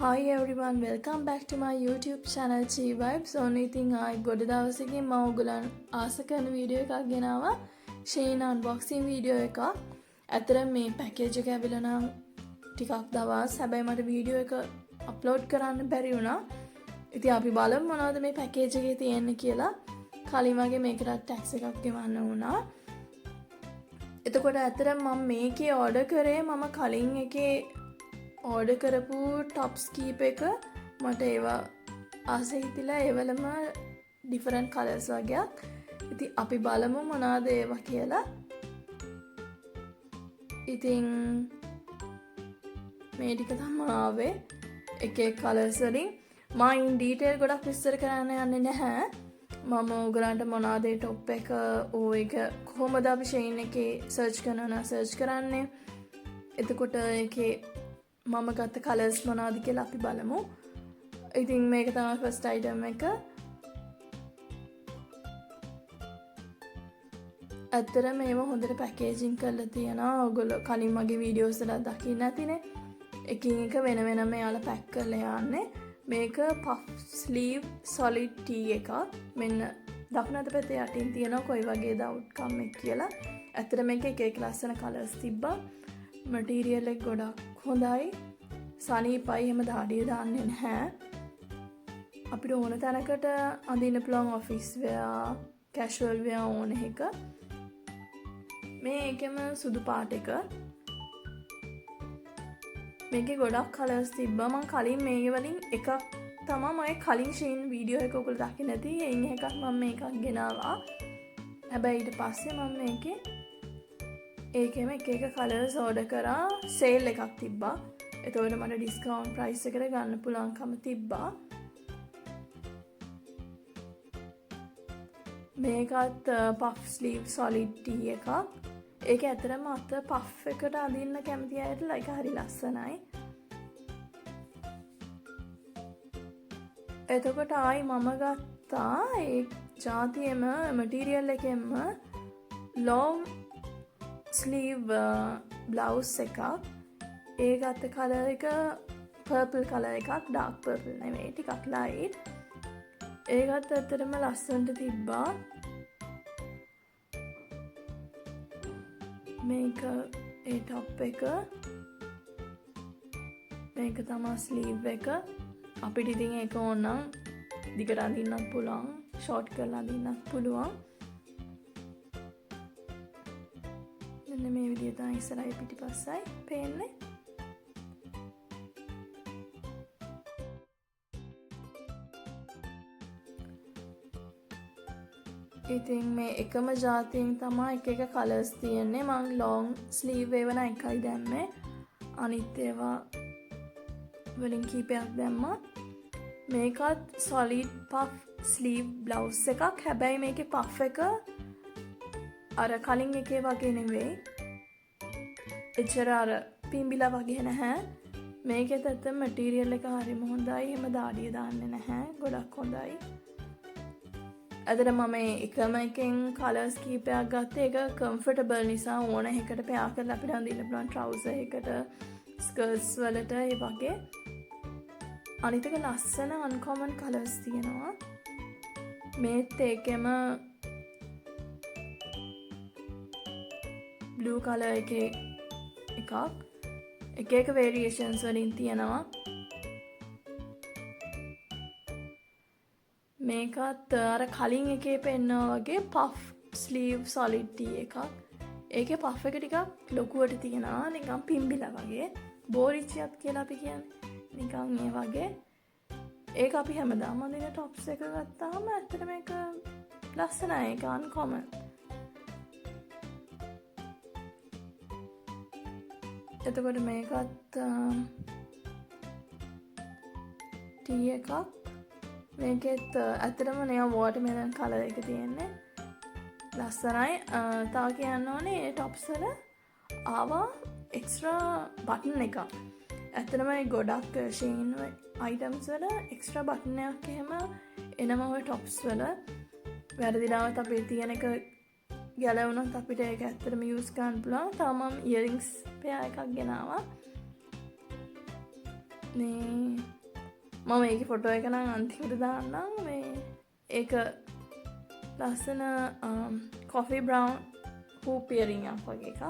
Hi everyone, welcome back to my YouTube channel Chi Vibes. ඕනේ ඉතින් ආයි ගොඩ දවසකින් මම ඔයගලන් ආස කරන වීඩියෝ එකක් ගෙනාවා. Shein unboxing වීඩියෝ එකක්. ඇත්තටම මේ පැකේජ් එක ඇවිල්ලා නම් ටිකක් දවස්. හැබැයි මට වීඩියෝ එක අප්ලෝඩ් කරන්න බැරි වුණා. ඉතින් අපි බලමු මොනවද මේ පැකේජ් එකේ තියෙන්නේ කියලා. කලින් වගේ මේකට ටැක්ස් එකක් ගෙවන්න වුණා. එතකොට ඇත්තටම මම මේකේ ඕඩර් කරේ මම කලින් එකේ ඕඩර් කරපු ටොප්ස් කීප එක මට ඒවා ආස හිතිලා ඒවලම ඩිෆරන්ට් කලර්ස් වගේක්. ඉතින් අපි බලමු මොනවාද ඒවා කියලා. ඉතින් මේ ටික තමයි ආවේ එක එක කලර්ස් වලින්. මම ඉන් ඩීටේල් ගොඩක් විස්තර කරන්න යන්නේ නැහැ. මම ඔයගලන්ට මොනවාද ඒ ටොප් එක ඒක කොහොමද අපි Shein එකේ සර්ච් කරනවා සර්ච් කරන්නේ. එතකොට ඒකේ මම ගත්ත කලර්ස් මොනවද කියලා අපි බලමු. ඉතින් මේක තමයි ෆස්ට් අයිටම් එක. ඇත්තටම මේව හොඳට පැකේජින් කරලා තියෙනවා. ඔයගොල්ලෝ කලින් මගේ වීඩියෝස් වල දකින්න ඇතිනේ. එකින් එක වෙන වෙනම යාලා පැක් කරලා යන්නේ. මේක puff sleeve solid tee එකක්. මෙන්න දකුණු අත පැත්තේ යටින් තියෙනවා කොයි වගේද outcome එක කියලා. ඇත්තට මේක එක එක ලස්සන කලර්ස් තිබ්බා. මටීරියල් එක ගොඩක් හොඳයි. සනීපයි, එහෙම දාඩිය දාන්නේ නැහැ. අපිට ඕන තැනකට අඳින්න පුළුවන් ඔෆිස් වෙයා, කැෂුවල් වෙයා ඕන එක. මේ එකම සුදු පාට එක. මේකේ ගොඩක් කලර්ස් තිබ්බා. මම කලින් මේ වලින් එකක් තමයි මම කලින් Shein වීඩියෝ එක ඔයගොල්ලෝ දකින්න ඇති. එයින් එකක් මම මේකක් ගෙනාවා. හැබැයි ඊට පස්සේ මම ඒකෙම එක එක කලර්ස් ඕඩර් කරා. සේල් එකක් තිබ්බා. එතකොට මට ඩිස්කවුන්ට් ප්‍රයිස් එකට ගන්න පුළුවන්කම තිබ්බා. මේකත් puff sleeve solid tee එකක්. ඒක ඇත්තටම අත puff එකට අඳින්න කැමති අයට ඒක හරි ලස්සනයි. එතකොට ආයි මම ගත්තා ඒ ජාතියේම මටීරියල් එකෙන්ම long sleeve blouse එකක්. ඒ ගත්ත කලර් එක පර්පල් කලර් එකක්. ඩාර්ක් පර්පල් නෙමෙයි, ටිකක් ලයිට්. ඒකත් ඇත්තටම ලස්සනට තිබ්බා. මේක ඒ ටොප් එක. මේක තමයි ස්ලීව් එක. අපිට ඉතින් ඒක ඕනනම් දිගට අඳින්නත් පුළුවන්, ෂෝට් කරලා අඳින්නත් පුළුවන්. මෙන්න මේ විදිහට තමයි ඉස්සරහයි පිටිපස්සයි පේන්නේ. ඉතින් මේ එකම ජාතියෙන් තමයි එක එක කලර්ස් තියෙන්නේ. මම ලොන්ග් ස්ලීව් ඒවා නම් එකයි දැම්මේ. අනිත් ඒවා වලින් කීපයක් දැම්මා. මේකත් solid puff sleeve blouse එකක්. හැබැයි මේකේ puff එක අර කලින් එකේ වගේ නෙවෙයි. එච්චර අර පිම්බිලා වගේ නැහැ. මේකෙත් ඇත්තම මටීරියල් එක හරිම හොඳයි. එහෙම දාඩිය දාන්නේ නැහැ. ගොඩක් හොඳයි. අදට මම එකම එකෙන් කලර්ස් කීපයක් ගත්තේ. ඒක කම්ෆර්ටබල් නිසා ඕන එකකට පෙයා කරලා අපිට අඳින්න පුළුවන් ට්‍රවුසර් එකට, ස්කර්ට්ස් වලට ඒ වගේ. අනිත් එක ලස්සන අන්කොමන් කලර්ස් තියෙනවා. මේත් ඒකෙම බ්ලූ කලර් එකේ එකක්. එක එක වේරියේෂන්ස් වලින් තියෙනවා. මේකත් අර කලින් එකේ පෙන්නවා වගේ puff sleeve solid tee එකක්. ඒකේ puff එක ටිකක් ලොකුවට තියෙනවා. නිකන් පිම්බිලා වගේ. බෝරිච්චියක් කියලා අපි කියන්නේ. නිකන් ඒ වගේ. ඒක අපි හැමදාම අඳින ටොප්ස් එක ගත්තාම ඇත්තට මේක ලස්සනයි. ඒක uncommon. එතකොට මේකත් tee එකක්. මේකෙත් ඇත්තටම නිකන් watermelon කලර් එක තියෙන්නේ. ලස්සනයි. තව කියන්න ඕනේ මේ ටොප්ස් වල ආවා එක්ස්ට්‍රා බටන් එකක්. ඇත්තටම මේ ගොඩක් Shein items වල එක්ස්ට්‍රා බටන් එකක් එහෙම එනවා ඔය ටොප්ස් වල. වැරදිලාවත් අපේ තියෙන එක ගැලවුණොත් අපිට ඒක ඇත්තටම යූස් කරන්න පුළුවන්. තව මම ඉයරින්ග්ස් පෙයා එකක් ගෙනාවා. මේ මම ඒක ෆොටෝ එක නම් අන්තිමට දාන්නම්. මේ ඒක ලස්සන කොෆි බ්‍රවුන් හූප් ඉයරින් එකක් වගේ එකක්.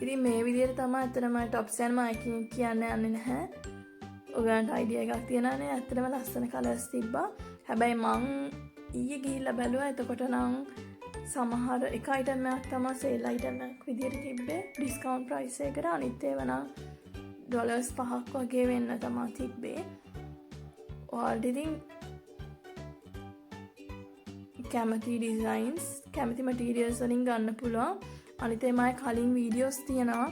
ඉතින් මේ විදිහට තමයි ඇත්තටම ටොප්ස් and මාකින් කියන්න යන්නේ නැහැ. ඔයගලන්ට අයිඩියා එකක් තියෙනවනේ. ඇත්තටම ලස්සන කලර්ස් තිබ්බා. හැබැයි මං ඊයේ ගිහිල්ලා බැලුවා. එතකොට නම් සමහර එක අයිටම් එකක් තමයි සේල් අයිටම් එකක් විදිහට තිබ්බේ ඩිස්කවුන්ට් ප්‍රයිස් එකකට. අනිත් ඒවා නම් ඩොලර්ස් 5ක් වගේ වෙන්න තමයි තිබ්බේ. ඔයාලට ඉතින් කැමති ඩිසයින්ස් කැමති මටීරියල්ස් වලින් ගන්න පුළුවන්. අනිත් ඒමයි කලින් වීඩියෝස් තියෙනවා.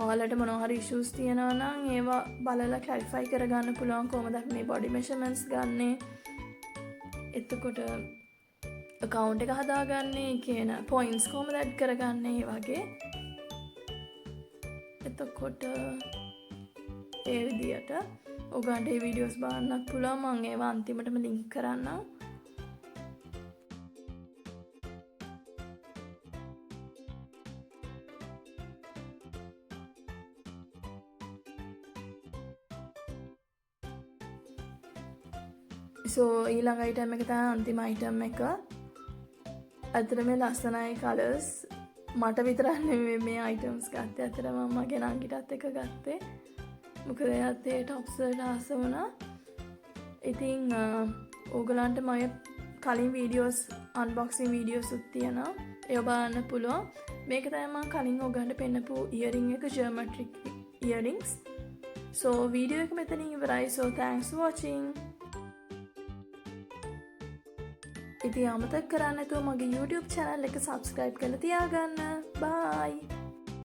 ඔයාලට මොනවා හරි ඉෂුස් තියෙනවා නම් ඒවා බලලා ක්ලැරිෆයි කරගන්න පුළුවන් කොහොමද මේ බොඩි මෙෂර්මන්ට්ස් ගන්නෙ. එතකොට account එක හදාගන්නේ කියන points කොහොමද add කරගන්නේ වගේ. එතකොට ඒ විදියට ඔයගන්ට මේ වීඩියෝස් බලන්නත් පුළුවන්. මම ඒවා අන්තිමටම link කරන්නම්. සෝ ඊළඟ අයිටම් එක තමයි අන්තිම අයිටම් එක. ඇත්තටම මේ ලස්සනයි කලර්ස්. මට විතරක් නෙමෙයි මේ අයිටම්ස් ගත්තේ. ඇත්තටම මගේ නංගිටත් එක ගත්තේ. මොකද එයාත් ඒ ටොප්ස් වලට ආස වුණා. ඉතින් ඕගලන්ට මගේ කලින් වීඩියෝස් අන්බොක්සින් වීඩියෝස් උත් තියෙනවා. ඒව බලන්න පුළුවන්. මේක තමයි මම කලින් ඕගලන්ට පෙන්නපු ඉයරින් එක ජියොමෙට්‍රික් ඉයරින්ග්ස්. සෝ වීඩියෝ එක මෙතනින් ඉවරයි. සෝ thanks for watching. ඉතින් අමතක කරන්න නැතුව මගේ YouTube channel එක subscribe කරලා තියාගන්න. Bye.